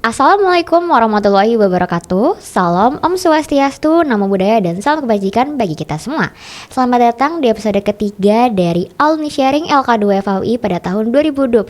Assalamualaikum warahmatullahi wabarakatuh. Salam Om Swastiastu, Namo Buddhaya, dan salam kebajikan bagi kita semua. Selamat datang di episode ketiga dari Alumni Sharing LK2 FAUI pada tahun 2024.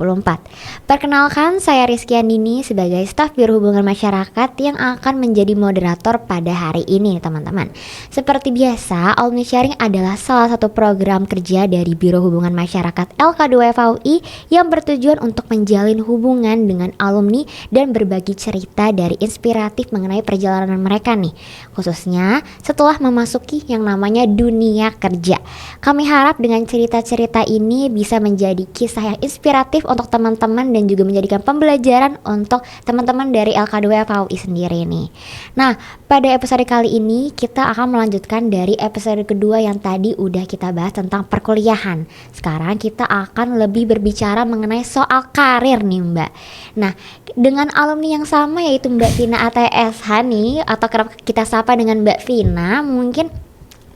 Perkenalkan, saya Rizky Andini sebagai staf Biro Hubungan Masyarakat yang akan menjadi moderator pada hari ini, teman-teman. Seperti biasa, Alumni Sharing adalah salah satu program kerja dari Biro Hubungan Masyarakat LK2 FAUI yang bertujuan untuk menjalin hubungan dengan alumni dan berbagi cerita dari inspiratif mengenai perjalanan mereka nih, khususnya setelah memasuki yang namanya dunia kerja. Kami harap dengan cerita-cerita ini bisa menjadi kisah yang inspiratif untuk teman-teman dan juga menjadikan pembelajaran untuk teman-teman dari LK2 FAUI sendiri nih. Nah, pada episode kali ini kita akan melanjutkan dari episode kedua yang tadi udah kita bahas tentang perkuliahan. Sekarang kita akan lebih berbicara mengenai soal karir nih, Mbak. Nah, dengan alumni yang sama yaitu Mbak Vina ATSH nih, atau kerap kita sapa dengan Mbak Vina, mungkin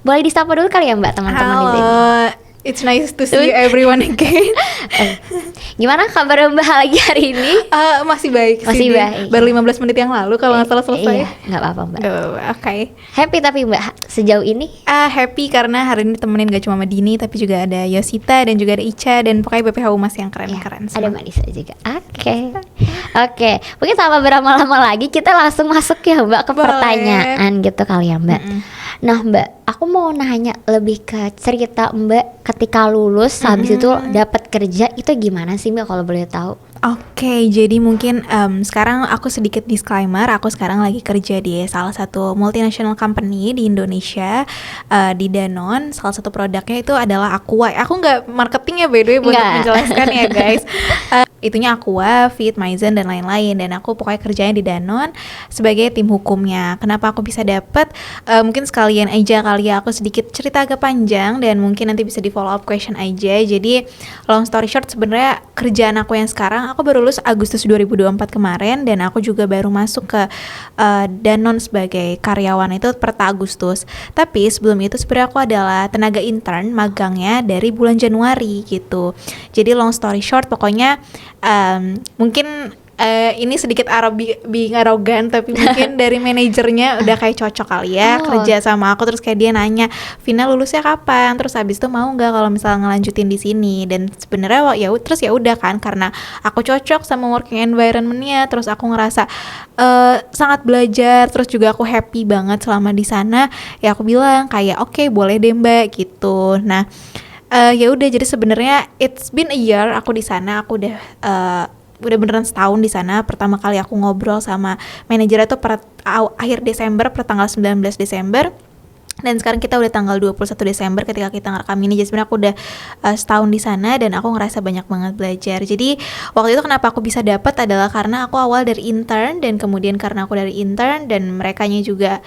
boleh disapa dulu kali ya Mbak, teman-teman di sini. It's nice to see everyone again. Gimana kabar Mbak lagi hari ini? Masih baik Masih sih. baik. Baru 15 menit yang lalu kalau nggak salah selesai. Iya, nggak apa-apa Mbak. Oke. Happy tapi Mbak sejauh ini? Happy karena hari ini temenin gak cuma sama Dini tapi juga ada Yosita dan juga ada Ica dan pokoknya BPH Humas yang keren-keren. Ada Mbak Nisa juga. Oke. Mungkin sama berlama-lama lagi kita langsung masuk ya Mbak ke pertanyaan gitu kali ya Mbak. Nah Mbak, aku mau nanya lebih ke cerita Mbak ketika lulus habis itu dapat kerja itu gimana sih Mbak kalau boleh tahu? Oke, jadi mungkin sekarang aku sedikit disclaimer, aku sekarang lagi kerja di salah satu multinational company di Indonesia, di Danone. Salah satu produknya itu adalah Aqua. Aku nggak marketing ya by the way, buat menjelaskan ya guys. Itunya Aqua, Fit, Maizen dan lain-lain. Dan aku pokoknya kerjanya di Danone sebagai tim hukumnya. Kenapa aku bisa dapet? Mungkin sekalian aja kali ya aku sedikit cerita agak panjang dan mungkin nanti bisa di follow up question aja. Jadi long story short, sebenarnya kerjaan aku yang sekarang, aku baru lulus Agustus 2024 kemarin dan aku juga baru masuk ke Danone sebagai karyawan itu per Agustus. Tapi sebelum itu sebenarnya aku adalah tenaga intern magangnya dari bulan Januari gitu. Jadi long story short, pokoknya mungkin ini sedikit being arogan tapi mungkin dari manajernya udah kayak cocok kali ya kerja sama aku, terus kayak dia nanya, Vina lulusnya kapan, terus habis itu mau nggak kalau misalnya ngelanjutin di sini. Dan sebenarnya terus ya udah kan, karena aku cocok sama working environment-nya, terus aku ngerasa sangat belajar, terus juga aku happy banget selama di sana. Ya aku bilang kayak oke, boleh deh Mbak gitu. Nah ya udah, jadi sebenarnya it's been a year aku di sana. Aku udah beneran setahun di sana. Pertama kali aku ngobrol sama manajernya tuh akhir Desember, per tanggal 19 Desember. Dan sekarang kita udah tanggal 21 Desember ketika kita ngerekam ini. Jadi sebenarnya aku udah setahun di sana dan aku ngerasa banyak banget belajar. Jadi waktu itu kenapa aku bisa dapat adalah karena aku awal dari intern, dan kemudian karena aku dari intern dan merekanya juga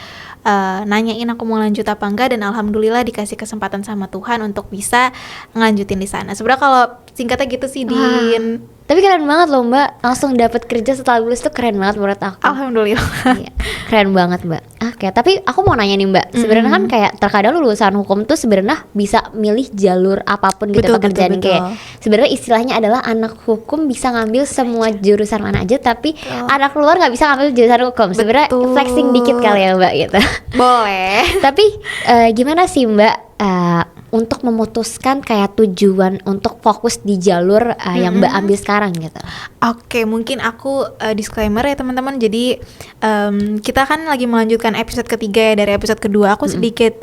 nanyain aku mau lanjut apa enggak, dan alhamdulillah dikasih kesempatan sama Tuhan untuk bisa ngelanjutin di sana. Sebenarnya kalau singkatnya gitu sih, Din. Tapi keren banget loh Mbak, langsung dapat kerja setelah lulus tuh keren banget menurut aku. Alhamdulillah. Iya, keren banget Mbak. Oke, tapi aku mau nanya nih Mbak, sebenarnya kan kayak terkadang lulusan hukum tuh sebenarnya bisa milih jalur apapun gitu pekerjaan. Kayak sebenarnya istilahnya adalah anak hukum bisa ngambil semua jurusan mana aja, tapi anak luar nggak bisa ngambil jurusan hukum. Sebenarnya flexing dikit kali ya Mbak gitu. Boleh. Tapi gimana sih Mbak untuk memutuskan kayak tujuan untuk fokus di jalur yang Mbak ambil sekarang gitu? Oke, mungkin aku disclaimer ya teman-teman. Jadi kita kan lagi melanjutkan episode ketiga ya dari episode kedua. Aku sedikit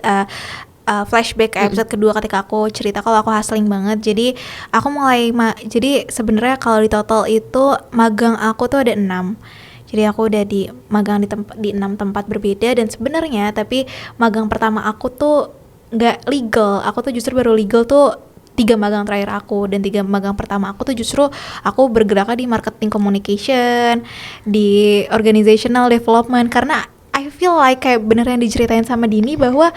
flashback ke episode kedua ketika aku cerita kalau aku hustling banget. Jadi aku mulai jadi sebenarnya kalau di total itu magang aku tuh ada 6. Jadi aku udah magang di 6 tempat berbeda, dan sebenarnya tapi magang pertama aku tuh nggak legal. Aku tuh justru baru legal tuh 3 magang terakhir aku, dan 3 magang pertama aku tuh justru aku bergeraknya di marketing communication, di organizational development, karena I feel feel like kayak bener yang diceritain sama Dini bahwa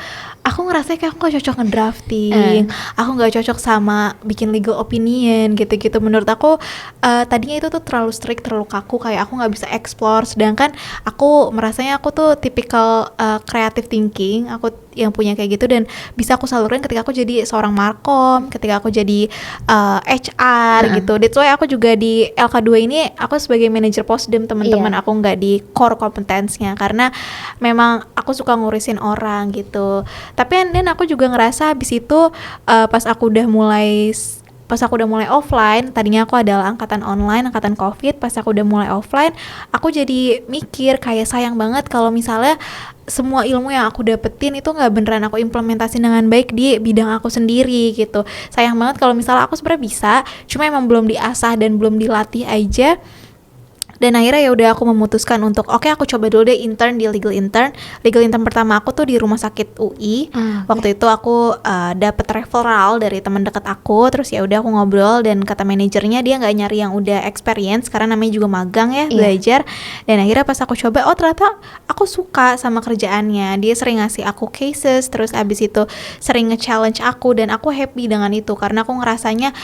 aku ngerasa kayak aku gak cocok ngedrafting, aku gak cocok sama bikin legal opinion gitu-gitu. Menurut aku tadinya itu tuh terlalu strict, terlalu kaku, kayak aku gak bisa explore. Sedangkan aku merasanya aku tuh tipikal creative thinking, aku yang punya kayak gitu dan bisa aku salurkan ketika aku jadi seorang markom, ketika aku jadi HR gitu. That's why aku juga di LK2 ini aku sebagai manajer posdem teman-teman, aku nggak di core competence-nya karena memang aku suka ngurusin orang gitu. Tapi dan aku juga ngerasa habis itu pas aku udah mulai offline, tadinya aku adalah angkatan online, angkatan COVID. Pas aku udah mulai offline, aku jadi mikir kayak sayang banget kalau misalnya semua ilmu yang aku dapetin itu nggak beneran aku implementasi dengan baik di bidang aku sendiri gitu. Sayang banget kalau misalnya aku sebenarnya bisa, cuma emang belum diasah dan belum dilatih aja. Dan akhirnya ya udah aku memutuskan untuk oke, aku coba dulu deh intern di legal intern. Legal intern pertama aku tuh di rumah sakit UI. Waktu itu aku dapet referral dari teman dekat aku. Terus ya udah aku ngobrol dan kata manajernya dia nggak nyari yang udah experience karena namanya juga magang ya, belajar. Dan akhirnya pas aku coba, oh ternyata aku suka sama kerjaannya. Dia sering ngasih aku cases, terus abis itu sering nge-challenge aku dan aku happy dengan itu karena aku ngerasanya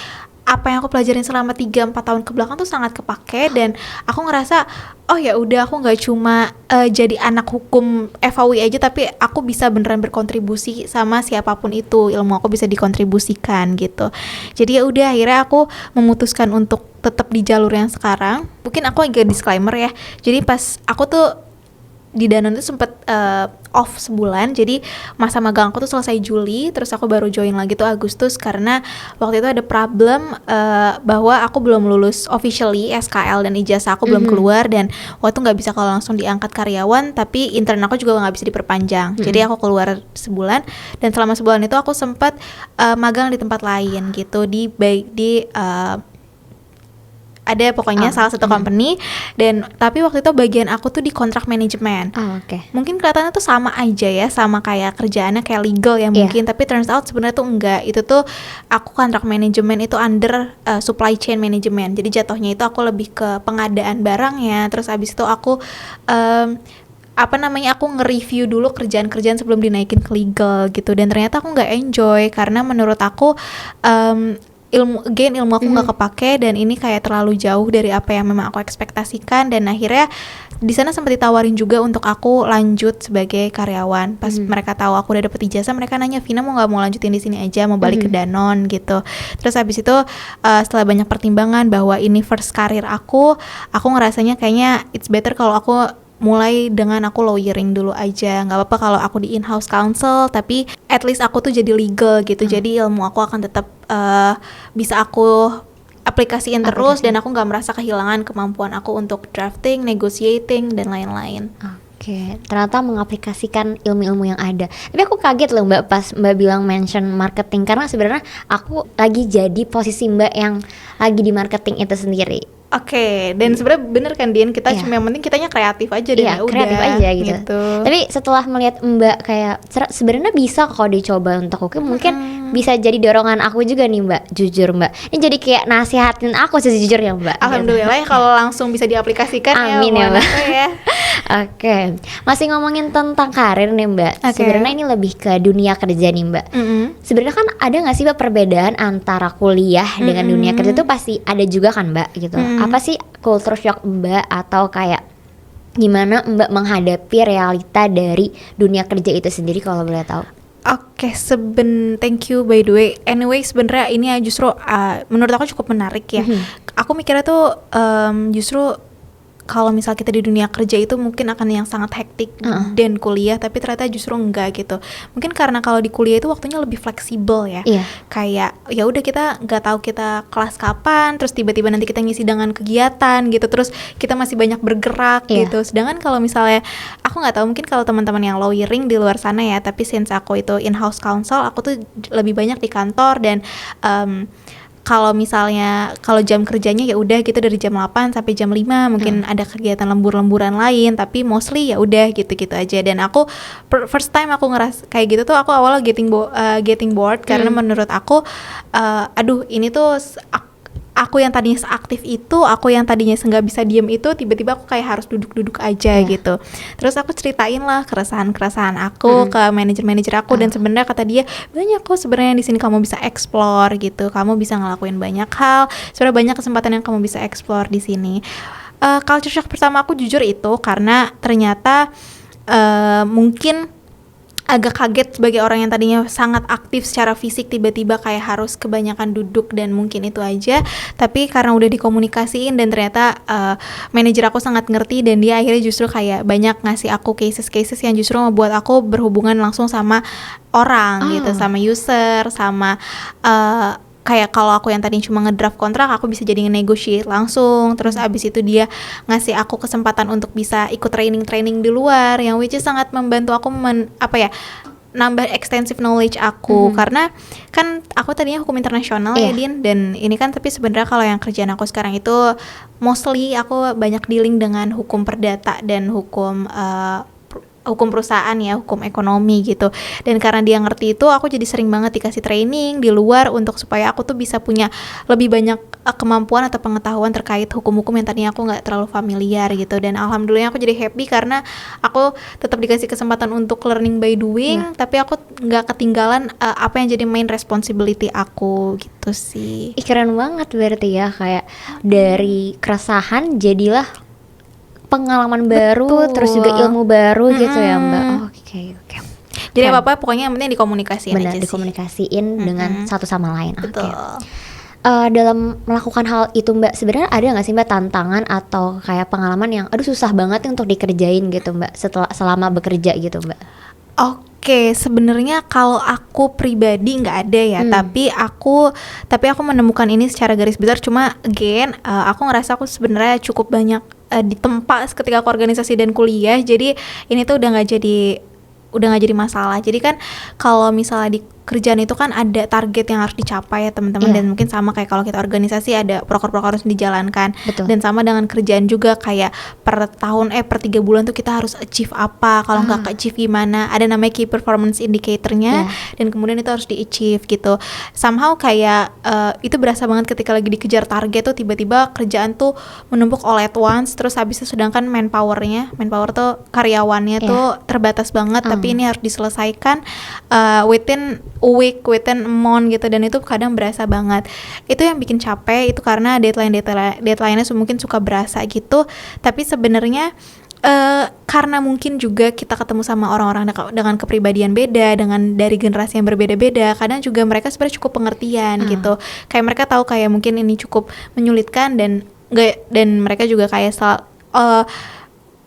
apa yang aku pelajarin selama 3-4 tahun ke belakang tuh sangat kepake. Dan aku ngerasa oh ya udah aku nggak cuma jadi anak hukum FAUI aja, tapi aku bisa beneran berkontribusi sama siapapun itu, ilmu aku bisa dikontribusikan gitu. Jadi ya udah akhirnya aku memutuskan untuk tetap di jalur yang sekarang. Mungkin aku agak disclaimer ya, jadi pas aku tuh di Danone tuh sempet off sebulan, jadi masa magang aku tuh selesai Juli, terus aku baru join lagi tuh Agustus karena waktu itu ada problem bahwa aku belum lulus officially SKL dan ijazah aku belum keluar, dan waktu itu nggak bisa kalau langsung diangkat karyawan, tapi intern aku juga nggak bisa diperpanjang. Jadi aku keluar sebulan, dan selama sebulan itu aku sempat magang di tempat lain gitu, di ada pokoknya salah satu company. Dan tapi waktu itu bagian aku tuh di kontrak manajemen. Mungkin kelihatannya tuh sama aja ya, sama kayak kerjaannya kayak legal ya mungkin, tapi turns out sebenarnya tuh enggak. Itu tuh aku kontrak manajemen itu under supply chain management. Jadi jatuhnya itu aku lebih ke pengadaan barangnya. Terus abis itu aku aku nge-review dulu kerjaan-kerjaan sebelum dinaikin ke legal gitu. Dan ternyata aku nggak enjoy karena menurut aku ilmu aku nggak kepake, dan ini kayak terlalu jauh dari apa yang memang aku ekspektasikan. Dan akhirnya di sana sempat ditawarin juga untuk aku lanjut sebagai karyawan. Pas mereka tahu aku udah dapet ijazah, mereka nanya, Vina mau lanjutin di sini aja, mau balik ke Danone gitu. Terus habis itu setelah banyak pertimbangan bahwa ini first career aku ngerasanya kayaknya it's better kalau aku mulai dengan aku lawyering dulu aja. Nggak apa-apa kalau aku di in-house counsel, tapi at least aku tuh jadi legal gitu. Jadi ilmu aku akan tetap bisa aku aplikasiin terus, dan aku nggak merasa kehilangan kemampuan aku untuk drafting, negotiating, dan lain-lain. Oke, ternyata mengaplikasikan ilmu-ilmu yang ada. Tapi aku kaget loh Mbak pas Mbak bilang mention marketing, karena sebenarnya aku lagi jadi posisi Mbak yang lagi di marketing itu sendiri. Oke, dan sebenarnya bener kan Dian, kita cuma yang penting kitanya kreatif aja deh, kreatif aja gitu. Tapi setelah melihat Mbak kayak sebenarnya bisa kok dicoba untuk mungkin bisa jadi dorongan aku juga nih Mbak, jujur Mbak. Ini jadi kayak nasihatin aku sejujurnya Mbak. Alhamdulillah ya kalau langsung bisa diaplikasikan. Amin ya Mbak. Oke, masih ngomongin tentang karir nih Mbak. Sebenarnya ini lebih ke dunia kerja nih Mbak. Sebenarnya kan ada nggak sih Mbak perbedaan antara kuliah dengan dunia kerja? Itu pasti ada juga kan Mbak gitu. Apa sih culture shock Mbak, atau kayak gimana Mbak menghadapi realita dari dunia kerja itu sendiri kalau boleh tahu? Oke, thank you by the way. Anyway, sebenarnya ini justru menurut aku cukup menarik ya. Aku mikirnya tuh justru kalau misal kita di dunia kerja itu mungkin akan yang sangat hektik dan kuliah, tapi ternyata justru enggak gitu. Mungkin karena kalau di kuliah itu waktunya lebih fleksibel ya. Kayak ya udah kita nggak tahu kita kelas kapan, terus tiba-tiba nanti kita ngisi dengan kegiatan gitu, terus kita masih banyak bergerak gitu. Sedangkan kalau misalnya aku nggak tahu, mungkin kalau teman-teman yang lawyering di luar sana ya, tapi since aku itu in-house counsel, aku tuh lebih banyak di kantor. Dan kalau misalnya kalau jam kerjanya ya udah gitu dari jam 8 sampai jam 5, mungkin ada kegiatan lembur-lemburan lain, tapi mostly ya udah gitu-gitu aja. Dan aku first time aku ngeras kayak gitu tuh, aku awalnya getting bored karena menurut aku aduh ini tuh aku yang tadinya seaktif itu, aku yang tadinya nggak bisa diem itu, tiba-tiba aku kayak harus duduk-duduk aja gitu. Terus aku ceritain lah keresahan aku ke manajer aku, dan sebenarnya kata dia, banyak kok sebenarnya di sini kamu bisa explore gitu, kamu bisa ngelakuin banyak hal, sebenarnya banyak kesempatan yang kamu bisa explore di sini. Culture shock pertama aku jujur itu karena ternyata mungkin agak kaget sebagai orang yang tadinya sangat aktif secara fisik, tiba-tiba kayak harus kebanyakan duduk dan mungkin itu aja. Tapi karena udah dikomunikasiin dan ternyata manajer aku sangat ngerti, dan dia akhirnya justru kayak banyak ngasih aku cases yang justru membuat aku berhubungan langsung sama orang gitu, sama user, sama kayak kalau aku yang tadi cuma ngedraft kontrak, aku bisa jadi nge-negotiate langsung. Terus abis itu dia ngasih aku kesempatan untuk bisa ikut training di luar, yang which is sangat membantu aku nambah extensive knowledge aku. Karena kan aku tadinya hukum internasional ya Din, dan ini kan tapi sebenarnya kalau yang kerjaan aku sekarang itu mostly aku banyak dealing dengan hukum perdata dan hukum perusahaan ya, hukum ekonomi gitu. Dan karena dia ngerti itu, aku jadi sering banget dikasih training di luar untuk supaya aku tuh bisa punya lebih banyak kemampuan atau pengetahuan terkait hukum-hukum yang tadinya aku nggak terlalu familiar gitu. Dan alhamdulillah aku jadi happy karena aku tetap dikasih kesempatan untuk learning by doing, tapi aku nggak ketinggalan apa yang jadi main responsibility aku gitu sih. Keren banget berarti ya, kayak dari keresahan jadilah pengalaman baru, terus juga ilmu baru gitu ya Mbak. Oke. Jadi apa-apa pokoknya yang penting dikomunikasiin aja sih. Dikomunikasiin dengan satu sama lain. Betul. Dalam melakukan hal itu Mbak, sebenarnya ada nggak sih Mbak tantangan atau kayak pengalaman yang susah banget untuk dikerjain gitu Mbak selama bekerja gitu Mbak? Oke, sebenarnya kalau aku pribadi nggak ada ya, tapi aku menemukan ini secara garis besar. Cuma again, aku ngerasa aku sebenarnya cukup banyak ditempa ketika aku organisasi dan kuliah. Jadi ini tuh udah nggak jadi masalah. Jadi kan kalau misalnya di kerjaan itu kan ada target yang harus dicapai ya teman-teman, dan mungkin sama kayak kalau kita organisasi ada proker-proker harus dijalankan. Betul. Dan sama dengan kerjaan juga kayak per 3 bulan tuh kita harus achieve apa, kalau nggak achieve gimana, ada namanya key performance indicator-nya, dan kemudian itu harus di-achieve gitu. Somehow kayak itu berasa banget ketika lagi dikejar target tuh tiba-tiba kerjaan tuh menumpuk all at once, terus habis itu sedangkan manpower tuh karyawannya tuh terbatas banget, tapi ini harus diselesaikan within a week, within a month gitu, dan itu kadang berasa banget. Itu yang bikin capek, itu karena deadline-nya mungkin suka berasa gitu. Tapi sebenarnya karena mungkin juga kita ketemu sama orang-orang dengan kepribadian beda, dengan dari generasi yang berbeda-beda, kadang juga mereka sebenarnya cukup pengertian gitu. Kayak mereka tahu kayak mungkin ini cukup menyulitkan, dan mereka juga kayak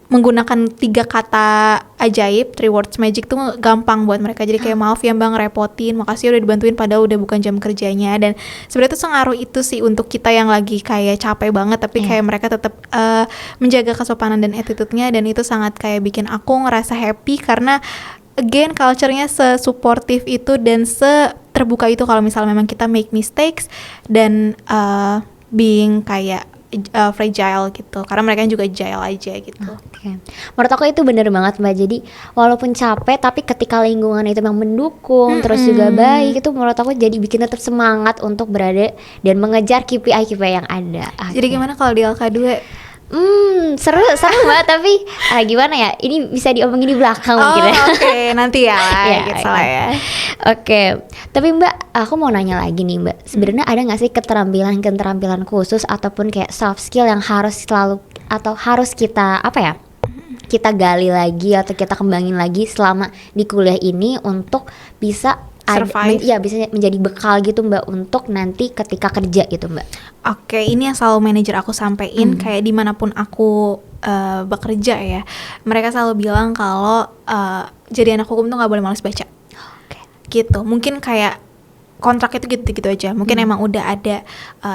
menggunakan 3 kata ajaib, 3 words magic tuh gampang buat mereka. Jadi kayak maaf ya Bang repotin, makasih udah dibantuin padahal udah bukan jam kerjanya. Dan sebenarnya tuh sengaruh itu sih untuk kita yang lagi kayak capek banget, tapi kayak mereka tetap menjaga kesopanan dan attitude-nya, dan itu sangat kayak bikin aku ngerasa happy karena again culture-nya se-supportive itu dan se-terbuka itu kalau misalnya memang kita make mistakes, dan being kayak fragile gitu, karena mereka juga agile aja gitu. Menurut aku itu bener banget Mbak. Jadi walaupun capek, tapi ketika lingkungan itu memang mendukung, terus juga baik, itu menurut aku jadi bikin tetap semangat untuk berada dan mengejar KPI yang ada. Jadi gimana kalau di LK2? Seru banget, tapi gimana ya? Ini bisa diomongin di belakang mungkin ya. Oke, nanti ya gitu lah ya. Oke, tapi Mbak, aku mau nanya lagi nih Mbak. Sebenarnya ada nggak sih keterampilan khusus ataupun kayak soft skill yang harus kita kita gali lagi atau kita kembangin lagi selama di kuliah ini untuk bisa survive. Bisa menjadi bekal gitu Mbak untuk nanti ketika kerja gitu Mbak. Oke, ini yang selalu manajer aku sampein kayak dimanapun aku bekerja ya. Mereka selalu bilang kalau jadi anak hukum tuh nggak boleh malas baca. Gitu, mungkin kayak kontrak itu gitu-gitu aja. Mungkin emang udah ada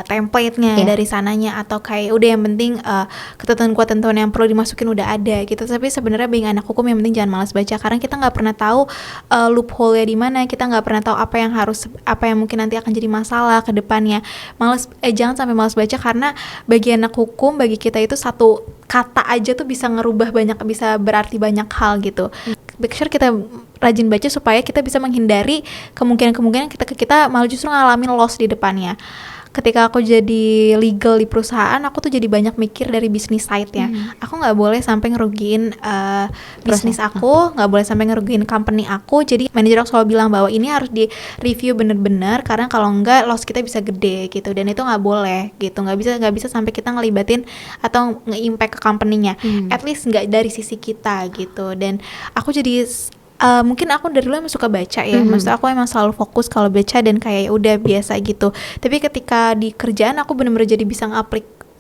template-nya dari sananya, atau kayak udah yang penting ketentuan-ketentuan yang perlu dimasukin udah ada gitu. Tapi sebenarnya being anak hukum yang penting jangan malas baca, karena kita nggak pernah tahu loophole-nya di mana. Kita nggak pernah tahu apa yang mungkin nanti akan jadi masalah ke depannya. Jangan sampai malas baca, karena bagi anak hukum, bagi kita itu satu kata aja tuh bisa bisa berarti banyak hal gitu. Make sure kita rajin baca supaya kita bisa menghindari kemungkinan kita malah justru ngalamin loss di depannya. ketika aku jadi legal di perusahaan, aku tuh jadi banyak mikir dari bisnis side-nya. Aku nggak boleh sampai ngerugiin bisnis aku, nggak boleh sampai ngerugiin company aku. Jadi manajer aku selalu bilang bahwa ini harus di review bener-bener, karena kalau enggak loss kita bisa gede gitu, dan itu nggak boleh gitu, nggak bisa sampai kita ngelibatin atau nge-impact ke company-nya. At least nggak dari sisi kita gitu. Dan aku jadi mungkin aku dari dulu emang suka baca ya, maksudnya aku emang selalu fokus kalau baca dan kayak udah biasa gitu. Tapi ketika di kerjaan aku bener-bener jadi bisa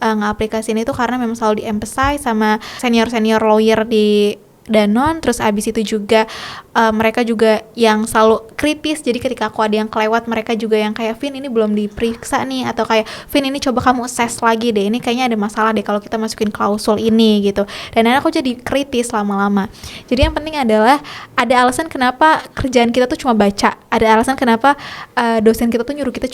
ngaplikasiin itu karena memang selalu di-emphasize sama senior lawyer di Danone. Terus abis itu juga mereka juga yang selalu kritis, jadi ketika aku ada yang kelewat mereka juga yang kayak, Vin ini belum diperiksa nih, atau kayak, Vin ini coba kamu assess lagi deh, ini kayaknya ada masalah deh kalau kita masukin klausul ini gitu. Dan akhirnya aku jadi kritis lama-lama. Jadi yang penting adalah ada alasan kenapa kerjaan kita tuh cuma baca, ada alasan kenapa dosen kita tuh nyuruh kita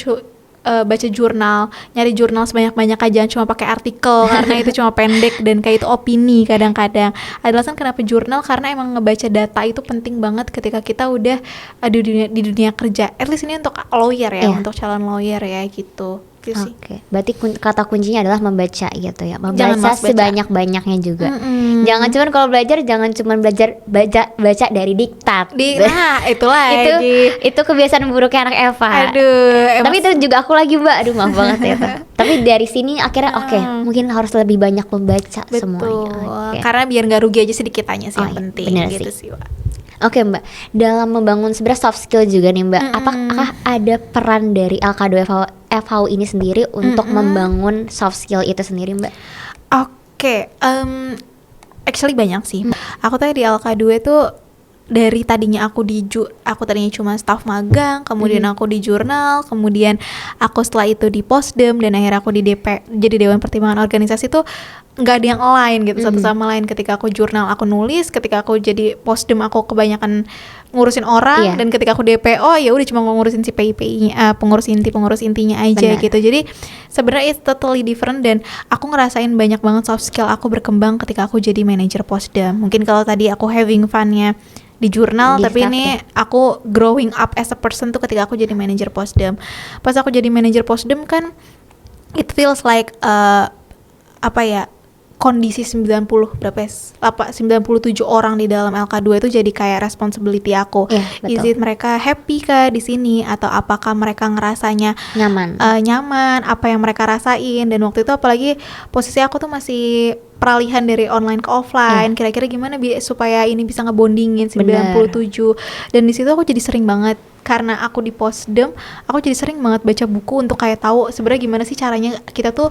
baca jurnal, nyari jurnal sebanyak-banyak aja, jangan cuma pakai artikel karena itu cuma pendek dan kayak itu opini kadang-kadang. Ada alasan kenapa jurnal, karena emang ngebaca data itu penting banget ketika kita udah di dunia kerja. At least ini untuk lawyer ya, untuk calon lawyer ya gitu. Oke, berarti kata kuncinya adalah membaca gitu ya, Jangan membaca malas baca. sebanyak-banyaknya juga. Jangan cuman kalau belajar, jangan cuman belajar baca dari diktat. Nah itu lagi. itu kebiasaan buruknya anak Eva. Aduh, Tapi itu juga aku lagi, Mbak. Aduh, maaf banget ya. Tapi dari sini akhirnya oke, mungkin harus lebih banyak membaca semuanya. Oke. Karena biar nggak rugi aja sedikitnya sih yang penting bener gitu sih. sih, Wak. Oke, Mbak, dalam membangun sebenarnya soft skill juga nih, Mbak, apakah ada peran dari LK2 FHU ini sendiri untuk membangun soft skill itu sendiri, Mbak? Oke, actually banyak sih. Aku tadi di LK2 tuh dari tadinya aku tadinya cuma staff magang, kemudian aku di jurnal, kemudian aku setelah itu di Posdem, dan akhirnya aku di DP jadi Dewan Pertimbangan Organisasi tuh nggak ada yang lain gitu satu sama lain. Ketika aku jurnal aku nulis, ketika aku jadi Posdem aku kebanyakan ngurusin orang, dan ketika aku DPO ya udah cuma ngurusin si PI-nya, pengurus intinya aja. Gitu. Jadi sebenarnya it's totally different, dan aku ngerasain banyak banget soft skill aku berkembang ketika aku jadi manajer Posdem. Mungkin kalau tadi aku having fun-nya di jurnal, tapi ini aku growing up as a person tuh ketika aku jadi manajer Posdem. Pas aku jadi manajer Posdem kan it feels like kondisi 97 orang di dalam LK2 itu jadi kayak responsibility aku. Is it mereka happy kah di sini, atau apakah mereka ngerasanya nyaman apa yang mereka rasain. Dan waktu itu apalagi posisi aku tuh masih peralihan dari online ke offline, kira-kira gimana supaya ini bisa ngebondingin 97. Dan di situ aku jadi sering banget, karena aku di Posdem, aku jadi sering banget baca buku untuk kayak tahu sebenarnya gimana sih caranya kita tuh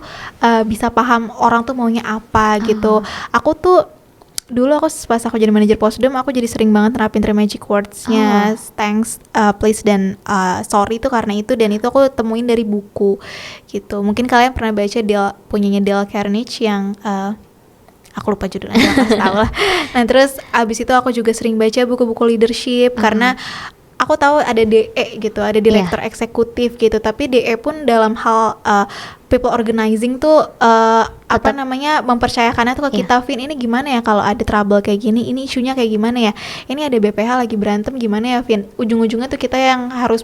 bisa paham orang tuh maunya apa gitu. Aku tuh dulu pas aku jadi manajer Posdem, aku jadi sering banget nerapin 3 magic words-nya, thanks, please, dan sorry itu karena itu, dan itu aku temuin dari buku gitu. Mungkin kalian pernah baca punyanya Dale Carnegie yang aku lupa judulnya, pasti tahu lah. Nah terus abis itu aku juga sering baca buku-buku leadership, karena aku tahu ada DE gitu, ada direktur eksekutif gitu, tapi DE pun dalam hal people organizing tuh mempercayakannya tuh ke kita, Vin ini gimana ya kalau ada trouble kayak gini, ini isunya kayak gimana ya, ini ada BPH lagi berantem gimana ya Vin, ujung-ujungnya tuh kita yang harus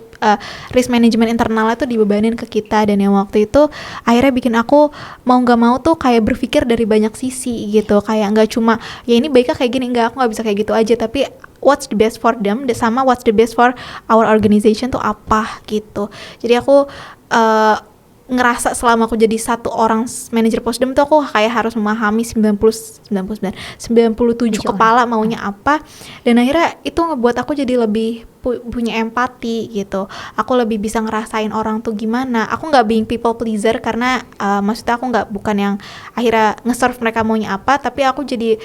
risk management internalnya tuh dibebanin ke kita. Dan yang waktu itu akhirnya bikin aku mau nggak mau tuh kayak berpikir dari banyak sisi gitu, kayak nggak cuma ya ini baiknya kayak gini, enggak, aku nggak bisa kayak gitu aja, tapi what's the best for them sama what's the best for our organization tuh apa gitu. Jadi aku ngerasa selama aku jadi satu orang manajer Posdem tuh aku kayak harus memahami 97 kepala maunya apa, dan akhirnya itu ngebuat aku jadi lebih punya empati gitu. Aku lebih bisa ngerasain orang tuh gimana. Aku nggak being people pleaser, karena maksudnya aku bukan yang akhirnya nge-serve mereka maunya apa, tapi aku jadi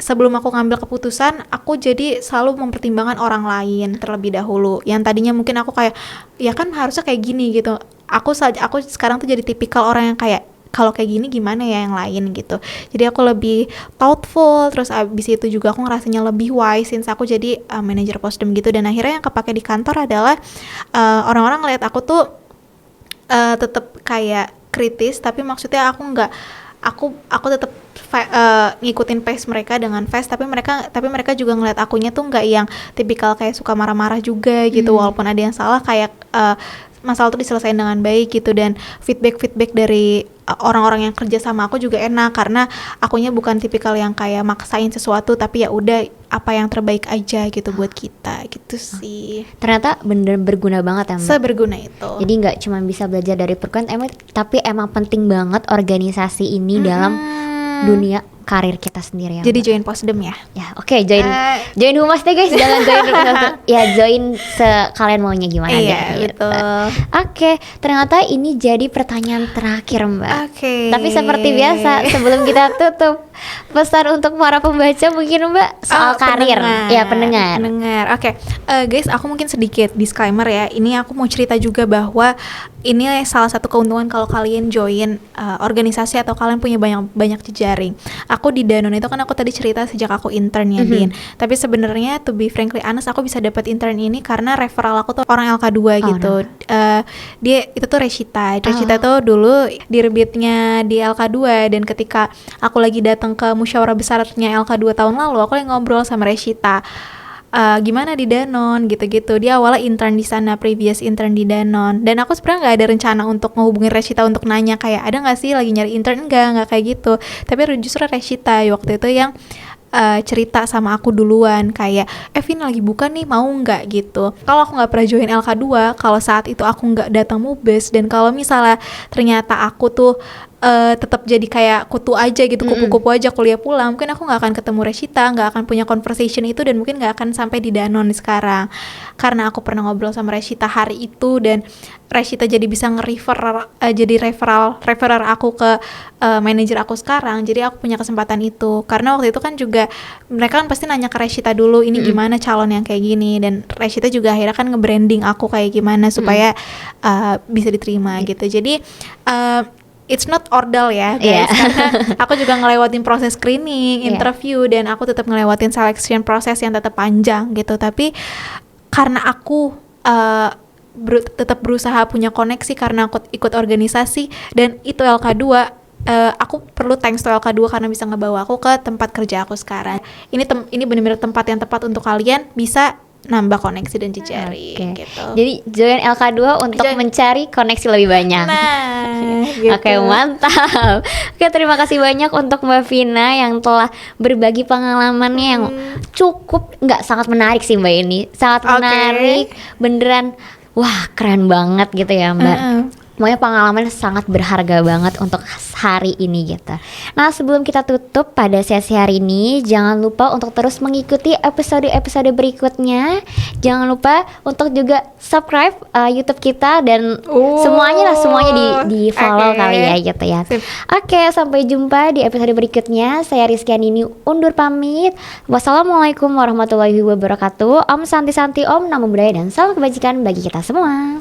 sebelum aku ngambil keputusan, aku jadi selalu mempertimbangkan orang lain terlebih dahulu. Yang tadinya mungkin aku kayak, ya kan harusnya kayak gini gitu. Aku sekarang tuh jadi tipikal orang yang kayak, kalau kayak gini gimana ya yang lain gitu. Jadi aku lebih thoughtful, terus abis itu juga aku ngerasanya lebih wise since aku jadi manajer Posdem gitu. Dan akhirnya yang kepake di kantor adalah orang-orang ngeliat aku tuh tetap kayak kritis, tapi maksudnya aku tetap ngikutin pace mereka dengan fast, tapi mereka juga ngeliat akunya tuh nggak yang tipikal kayak suka marah-marah juga gitu. Walaupun ada yang salah kayak masalah tuh diselesaikan dengan baik gitu, dan feedback dari orang-orang yang kerja sama aku juga enak karena akunya bukan tipikal yang kayak maksain sesuatu, tapi ya udah apa yang terbaik aja gitu buat kita gitu sih. Ternyata bener berguna banget ya Mbak. Seberguna itu. Jadi nggak cuma bisa belajar dari perkuliahan, tapi emang penting banget organisasi ini dalam dunia karir kita sendiri ya. Jadi Mbak. join Posdem ya. Ya oke, join humas deh guys, jangan join ya join sekalian maunya gimana Iya, deh, gitu. betul. Oke, ternyata ini jadi pertanyaan terakhir Mbak. Oke. Tapi seperti biasa sebelum kita tutup, pesan untuk para pembaca mungkin Mbak soal karir. Ya pendengar. Oke, guys, aku mungkin sedikit disclaimer ya. Ini aku mau cerita juga bahwa ini salah satu keuntungan kalau kalian join organisasi atau kalian punya banyak jejaring. Aku di Danone itu kan aku tadi cerita sejak aku intern ya, Din. Tapi sebenarnya to be frankly honest, aku bisa dapat intern ini karena referral aku tuh orang LK2 gitu. Dia itu tuh Reshita tuh dulu direbitnya di LK2, dan ketika aku lagi datang ke musyawarah besarnya LK2 tahun lalu, aku lagi ngobrol sama Reshita. Gimana di Danone gitu-gitu. Dia awalnya intern di sana, previous intern di Danone, dan aku sebenarnya nggak ada rencana untuk ngehubungin Reshita untuk nanya kayak ada nggak sih lagi nyari intern, nggak kayak gitu. Tapi justru Reshita waktu itu yang cerita sama aku duluan kayak Vin lagi buka nih, mau nggak gitu. Kalau aku nggak pernah join LK2, kalau saat itu aku nggak datang mubes, dan kalau misalnya ternyata aku tuh tetap jadi kayak kutu aja gitu, kupu-kupu aja kuliah pulang, mungkin aku nggak akan ketemu Reshita, nggak akan punya conversation itu, dan mungkin nggak akan sampai di Danone sekarang. Karena aku pernah ngobrol sama Reshita hari itu, dan Reshita jadi bisa jadi referral aku ke manajer aku sekarang. Jadi aku punya kesempatan itu karena waktu itu kan juga mereka kan pasti nanya ke Reshita dulu, ini gimana calon yang kayak gini, dan Reshita juga akhirnya kan nge-branding aku kayak gimana supaya bisa diterima gitu. Jadi it's not ordal ya guys, karena aku juga ngelewatin proses screening, interview, dan aku tetap ngelewatin selection proses yang tetap panjang gitu. Tapi karena aku tetap berusaha punya koneksi karena aku ikut organisasi, dan itu LK2, aku perlu thanks to LK2 karena bisa ngebawa aku ke tempat kerja aku sekarang. Ini benar-benar tempat yang tepat untuk kalian bisa nambah koneksi dan jejaring gitu. Jadi join LK2 untuk mencari koneksi lebih banyak. Nah, gitu. Oke, mantap. Oke, terima kasih banyak untuk Mbak Vina yang telah berbagi pengalamannya yang cukup sangat menarik sih Mbak ini. Sangat menarik, beneran. Wah, keren banget gitu ya Mbak. Pokoknya pengalaman sangat berharga banget untuk hari ini gitu. Nah, sebelum kita tutup pada sesi hari ini, jangan lupa untuk terus mengikuti episode-episode berikutnya. Jangan lupa untuk juga subscribe YouTube kita, dan semuanya di follow kali ya gitu ya. Oke, sampai jumpa di episode berikutnya. Saya Rizky Andini undur pamit. Wassalamualaikum warahmatullahi wabarakatuh. Om Santi Santi, Om Namo Buddhaya, dan salam kebajikan bagi kita semua.